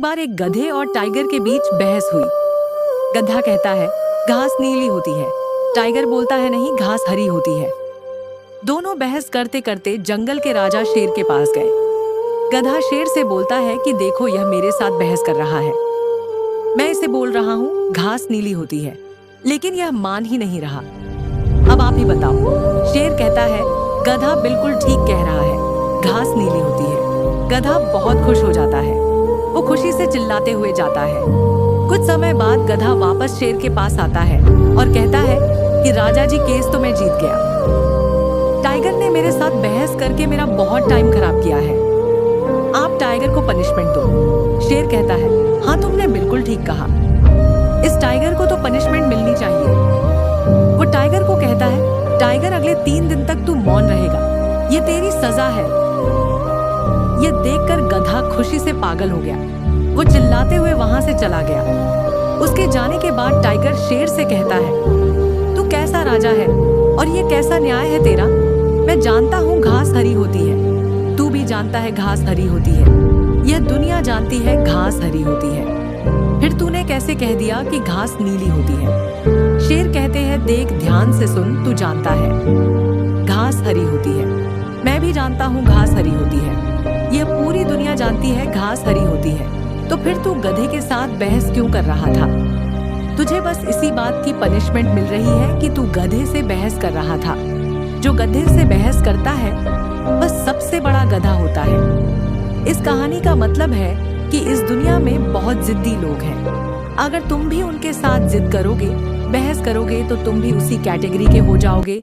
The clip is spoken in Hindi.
बार एक गधे और टाइगर के बीच बहस हुई। गधा कहता है घास नीली होती है, टाइगर बोलता है नहीं, घास हरी होती है। दोनों बहस करते करते जंगल के राजा शेर के पास गए। गधा शेर से बोलता है कि देखो, यह मेरे साथ बहस कर रहा है। मैं इसे बोल रहा हूँ घास नीली होती है, लेकिन यह मान ही नहीं रहा। अब आप ही बताओ। शेर कहता है गधा बिल्कुल ठीक कह रहा है, घास नीली होती है। गधा बहुत खुश हो जाता है, वो खुशी से चिल्लाते हुए जाता है। कुछ समय बाद गधा वापस शेर के पास आता है और कहता है कि राजा जी, केस तो मैं जीत गया। टाइगर ने मेरे साथ बहस करके मेरा बहुत टाइम खराब किया है, आप टाइगर को पनिशमेंट दो। शेर कहता है हाँ, तुमने बिल्कुल ठीक कहा, इस टाइगर को तो पनिशमेंट मिलनी चाहिए। वो टाइगर को कहता है टाइगर, अगले 3 दिन तक तू मौन रहेगा, ये तेरी सजा है। ये देखकर गधा खुशी से पागल हो गया, वो चिल्लाते हुए वहां से चला गया। उसके जाने के बाद टाइगर शेर से कहता है तू कैसा राजा है और ये कैसा न्याय है तेरा। मैं जानता हूँ घास हरी होती है, तू भी जानता है घास हरी होती है, यह दुनिया जानती है घास हरी होती है, फिर तूने कैसे कह दिया कि घास नीली होती है। शेर कहते हैं देख, ध्यान से सुन, तू जानता है घास हरी होती है, मैं भी जानता हूँ घास हरी होती है, यह पूरी दुनिया जानती है घास हरी होती है, तो फिर तू गधे के साथ बहस क्यों कर रहा था। तुझे बस इसी बात की पनिशमेंट मिल रही है कि तू गधे से बहस कर रहा था। जो गधे से बहस करता है वह सबसे बड़ा गधा होता है। इस कहानी का मतलब है कि इस दुनिया में बहुत जिद्दी लोग हैं। अगर तुम भी उनके साथ जिद करोगे, बहस करोगे, तो तुम भी उसी कैटेगरी के हो जाओगे